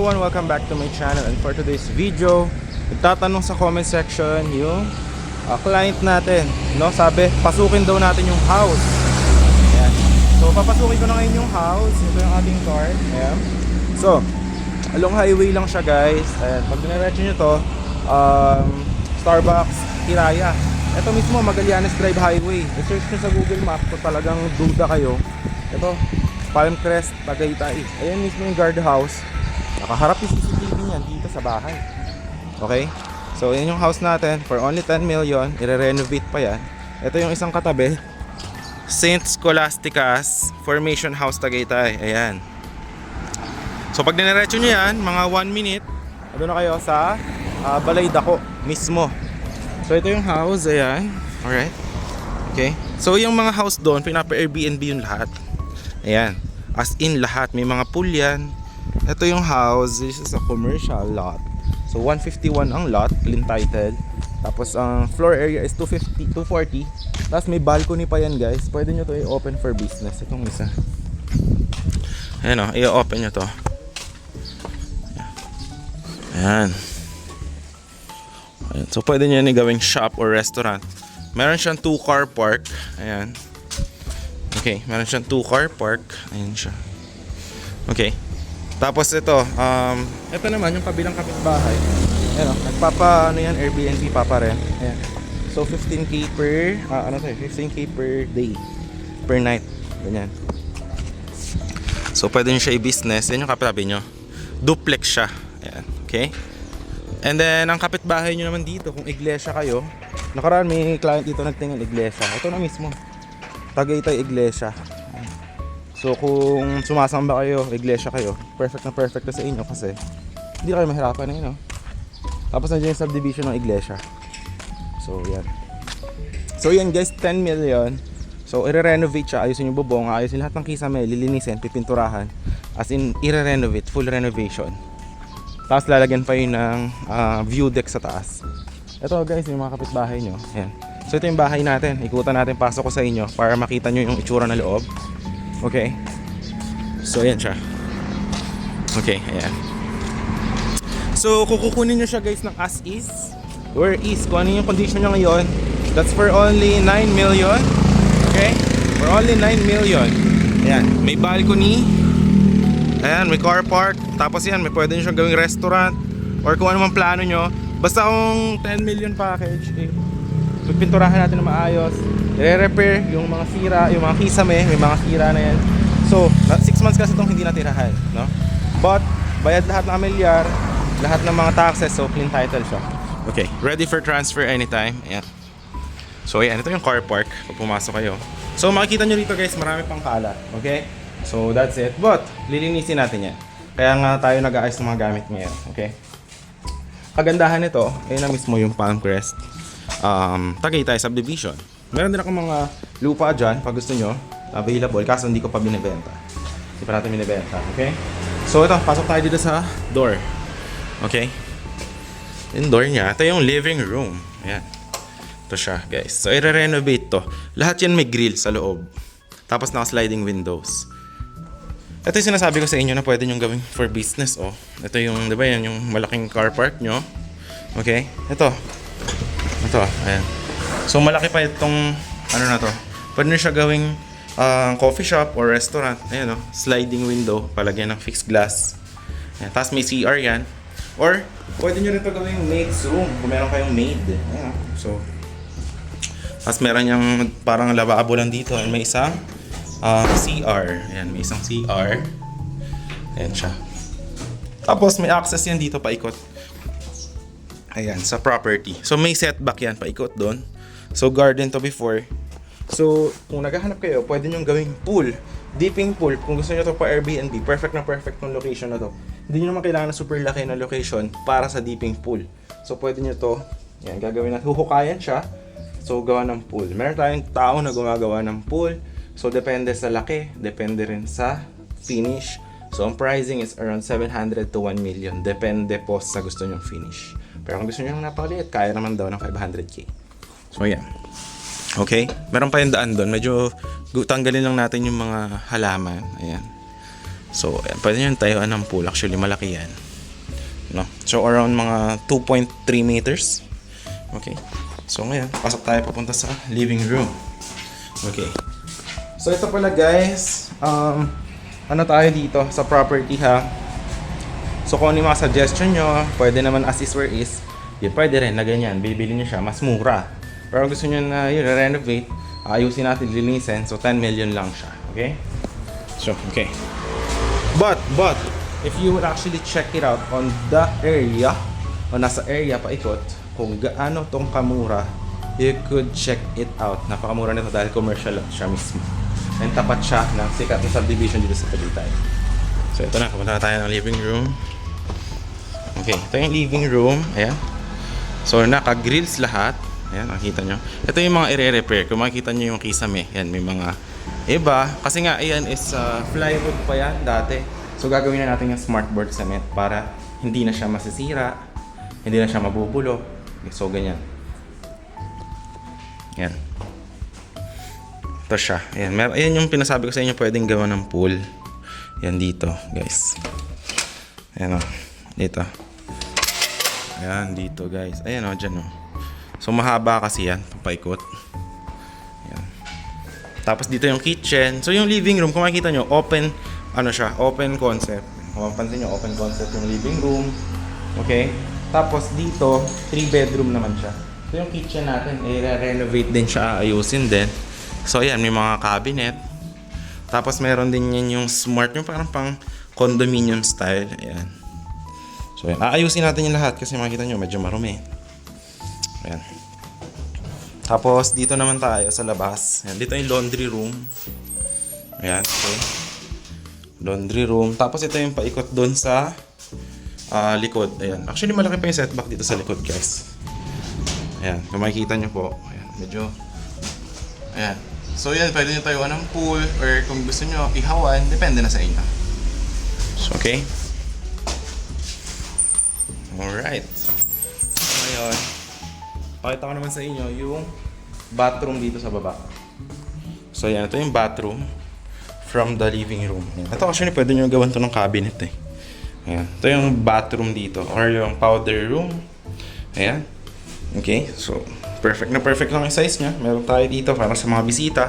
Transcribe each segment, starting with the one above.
Everyone, welcome back to my channel, and for today's video, nagtatanong sa comment section yung client natin, no? Sabi, pasukin daw natin yung house. Ayan. So, papasukin ko na ngayon yung house. Ito yung ating car. Ayan. So, along highway lang siya, guys. Ayan. Pag diniretso nyo to, Starbucks, Hiraya. Ito mismo, Magallanes Drive Highway. I-search nyo sa Google Map kung talagang duda kayo. Ito, Palmcrest, Tagaytay. Ayan mismo yung guardhouse. Nakaharap yung CCTV niyan dito sa bahay. Okay? So, yun yung house natin. For only 10 million, i-renovate pa yan. Ito yung isang katabi. St. Scholastica's Formation House, Tagaytay. Ayan. So, pag diniretso nyo yan, mga 1 minute, doon na kayo sa Balay Dako mismo. So, ito yung house. Ayan. Alright. Okay. So, yung mga house doon, pinapa-Airbnb yung lahat. Ayan. As in lahat. May mga pool yan. Ito yung house. This is a commercial lot. So 151 ang lot, clean title. Tapos ang floor area is 240. Tapos may balcony pa yan, guys. Pwede nyo to i-open for business. Itong isa. Ayan o, i-open nyo to. Ayan. Ayan. So pwede nyo yan gawing shop or restaurant. Meron siyang 2-car park. Ayan. Okay, meron siyang 2-car park. Ayan siya. Okay. Tapos ito naman yung kabilang kapitbahay. Ayan, Airbnb papa rin. Ayan. So 15k per 15k per day, per night. Ganyan. So pwede nyo siya i-business. Yan yung kapitabi nyo. Duplex siya. Ayan. Okay. And then ang kapitbahay nyo naman dito, kung iglesia kayo, nakaraan may client dito nagtingin iglesia. Ito na mismo, Tagaytay Iglesia. So kung sumasamba kayo, iglesia kayo, perfect na sa inyo kasi hindi kayo mahirapan na yun, no? Tapos nandiyan yung subdivision ng iglesia. So yan. So yan, guys, 10 million. So i-renovate siya, ayusin yung bubong, ayusin lahat ng kisame, lilinisin, pipinturahan. As in, i-renovate, full renovation. Tapos lalagyan pa yun ng view deck sa taas. Ito, guys, yung mga kapitbahay nyo. Ayan. So ito yung bahay natin. Ikutan natin, pasok ko sa inyo para makita nyo yung itsura na loob. Okay. So ayan siya. Okay, ayan. So kukunin nyo siya, guys, ng as is. Where is, kung ano yung condition nyo ngayon. That's for only 9 million. Okay? For only 9 million. Ayan, may balcony. Ayan, may car park. Tapos yan, may pwede nyo siyang gawing restaurant. Or kung ano man plano nyo. Basta kung 10 million package, pinturahan natin na maayos, i-repair yung mga sira, yung mga kisame, may mga sira na yan. So 6 months kasi itong hindi natirahan, no? But bayad lahat ng amilyar, lahat ng mga taxes, so clean title siya. Okay, ready for transfer anytime. Ayan. So ayan, ito yung car park pag pumasok kayo. So makikita nyo dito, guys, marami pang kalat. Okay, so that's it. But lilinisin natin yan, kaya nga tayo nag-aayos ng mga gamit ngayon. Okay, kagandahan nito, ayun na mismo yung Palmcrest Tagaytay subdivision. Meron din ako mga lupa dyan pag gusto nyo, available, kaso hindi ko pa binibenta. Hindi pa natin binibenta. Okay, so ito, pasok tayo dito sa door. Okay, yung door niya, ito yung living room. Ayan, ito siya, guys. So i-renovate to. Lahat yan may grill sa loob, tapos naka-sliding windows. Ito yung sinasabi ko sa inyo na pwede nyo gawing for business. Oh, ito yung, di ba yan, yung malaking car park nyo. Okay, ito, ayan. So malaki pa itong ano na to. Pwede nyo siya gawing coffee shop or restaurant. Ayan, oh, sliding window, palagyan ng fixed glass. Ayan, tapos may CR yan. Or pwede nyo rin ito gawing maid's room kung meron kayong maid. Ayan, so tapos meron yung parang lavabo lang dito. And may isang CR. Ayan, may isang CR. Ayan siya. Tapos may access yan dito paikot. Ayan, sa property. So may setback yan paikot doon. So garden to before. So kung naghahanap kayo, pwede nyo gawing pool, dipping pool. Kung gusto nyo to pa Airbnb, perfect na perfect ng location na to. Hindi nyo naman kailangan na super laki na location para sa dipping pool. So pwede nyo to, yan, gagawin na, huhukayan siya. So gawa ng pool. Meron tayong tao na gumagawa ng pool. So depende sa laki, depende rin sa finish. So ang pricing is around 700 to 1 million. Depende po sa gusto nyong finish. Pero kung gusto nyo ng napakaliit, kaya naman daw ng 500k. So yan. Okay? Meron pa yung daan doon. Medyo tanggalin lang natin yung mga halaman. Ayan. So, ayan. Pwede nyo tayuan ng pool. Actually, malaki yan. no? So around mga 2.3 meters. Okay. So ngayon, pasok tayo papunta sa living room. Okay. So ito pala guys, ano tayo dito sa property ha. So kung ano yung mga suggestion nyo, pwede naman as is where is, yun pwede rin na ganyan, bibili nyo siya, mas mura. Pero gusto nyo na yun, renovate, ayusin natin, linisin, so 10 million lang siya. Okay? So, okay. But, if you would actually check it out on the area, o nasa area paikot, kung gaano tong kamura, you could check it out. Napakamura nito dahil commercial lot siya mismo. And tapat siya ng sikat na subdivision dito sa Tagaytay. So ito na, pupunta na tayo ng living room. Okay, ito yung living room. Ayan. So naka-grills lahat. Ayan, nakikita nyo. Ito yung mga i-repair. Kung makikita nyo yung kisame, yan, may mga iba. Kasi nga, ayan is plywood pa yan dati. So gagawin na natin yung smartboard cement para hindi na siya masisira, hindi na siya mabubulo. Okay, so ganyan. Yan. Ito siya. Ayan, ayan yung pinasabi ko sa inyo, pwedeng gawa ng pool. Yan dito, guys. Ayan o. Dito. Ayan, dito, guys. Ayan o, dyan o. So mahaba kasi yan, papaikot. Ayan. Tapos dito yung kitchen. So yung living room, kung makikita nyo, open, ano siya, open concept. Kung mapansin nyo, open concept yung living room. Okay? Tapos dito, 3 bedroom naman siya. So yung kitchen natin, i-renovate din siya, ayusin din. So ayan, may mga cabinet. Tapos meron din yan yung smart, yung parang pang condominium style. Ayan. So ayan, aayusin natin yung lahat kasi makikita nyo, medyo marumi. Ayan. Tapos dito naman tayo sa labas. Ayan, dito yung laundry room. Ayan, okay. Laundry room. Tapos ito yung paikot doon sa likod. Ayan. Actually malaki pa yung setback dito sa likod, guys. Ayan, kung makikita nyo po. Ayan, medyo. Ayan. So yan, pwede nyo tayuan ng pool or kung gusto nyo ihawan, depende na sa inyo. So, okay. Alright. So, ngayon, pakita ko naman sa inyo yung bathroom dito sa baba. So yan, ito yung bathroom from the living room. Ayan. Ito actually pwede nyo gawan to ng cabinet eh. Ayan. Ito yung bathroom dito or yung powder room. Ayan. Okay, so perfect na perfect lang yung size niya. Meron tayo dito para sa mga bisita.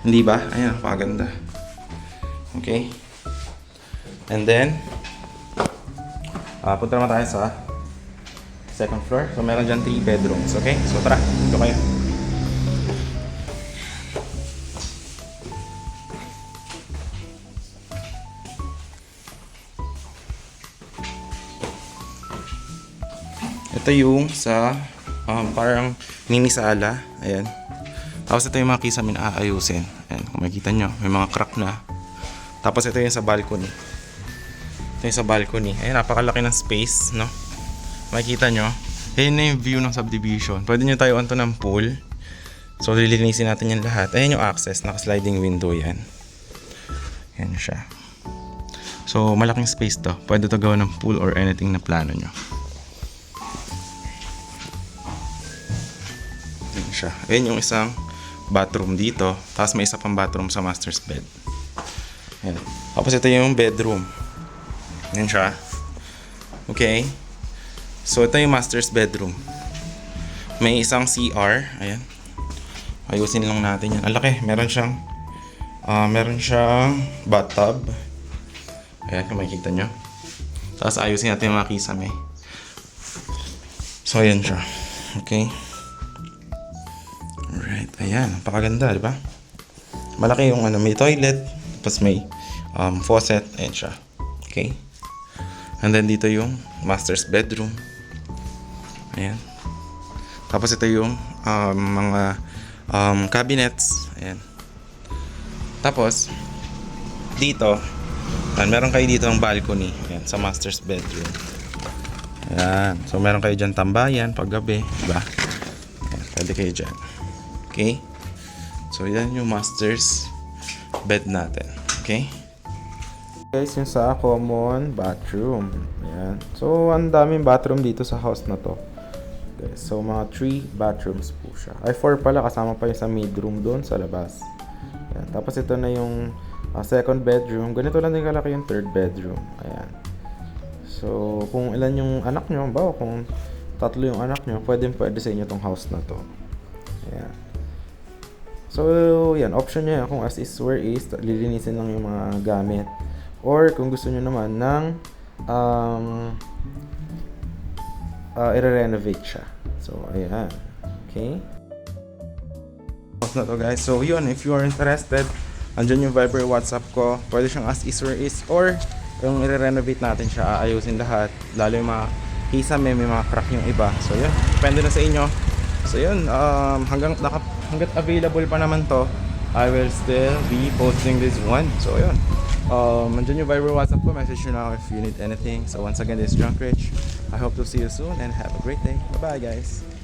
Hindi ba? Ayan, napakaganda. Okay. And then, punta naman tayo sa second floor. So meron dyan 3 bedrooms. Okay, so tara, dito kayo. Ito yung sa parang mini sala. Ayan. Tapos ito yung mga kisame na aayusin. Ayan, kung makikita nyo, may mga crack na. Tapos ito yung sa balcony. Ito yung sa balcony. Ayan, napakalaki ng space, no? Makikita nyo. Ayan na yung view ng subdivision. Pwede nyo tayo to ng pool. So, lilinisin natin yung lahat. Ayan yung access. Naka-sliding window yan. Ayan siya. So, malaking space to. Pwede to gawa ng pool or anything na plano nyo. Ayan siya. Ayan yung isang bathroom dito. Tapos may isa pang bathroom sa master's bed. Ayan. Tapos ito yung bedroom. Ayan siya. Okay. So ito yung master's bedroom. May isang CR. Ayan. Ayusin lang natin yan. Ang laki. Meron siyang bathtub. Ayan, kung makikita nyo. Tapos ayusin natin yung mga kisame. So ayan siya. Okay. Alright, ayan, napakaganda, di ba? Malaki yung may toilet, tapos may faucet, ayan siya. Okay. And then dito yung master's bedroom. Ayan. Tapos ito yung mga cabinets, ayan. Tapos dito, meron kayo dito ng balcony, ayan, sa master's bedroom. Ayan. So meron kayo dyan tambayan pag gabi, di ba? Ayan, pwede kayo dyan. Okay? So, yan yung master's bed natin. Okay? Guys, yung sa common bathroom. Ayan. So, ang daming bathroom dito sa house na to. Okay, so, mga 3 bathrooms po siya. Ay, 4 pala. Kasama pa yung sa mid-room doon sa labas. Ayan. Tapos, ito na yung second bedroom. Ganito lang din kalaki yung third bedroom. Ayan. So, kung ilan yung anak nyo, bawa kung 3 yung anak nyo, pwede sa inyo tong house na to. Ayan. So, yan, option nyo yan. Kung as is where is, lilinisin lang yung mga gamit. Or, kung gusto nyo naman ng i-renovate siya. So, ayan. Okay. House na to, guys. So, yun, if you are interested, andyan yung Viber WhatsApp ko. Pwede siyang as is where is. Or, yung i-renovate natin siya, aayusin lahat. Lalo yung mga kisame, may mga crack yung iba. So, yun. Depende na sa inyo. So, yun. Hanggat available pa naman to, I will still be posting this one. So, yun. Andyan yung Viber WhatsApp ko. Message nyo na if you need anything. So, once again, this is Drunk Rich. I hope to see you soon and have a great day. Bye-bye, guys.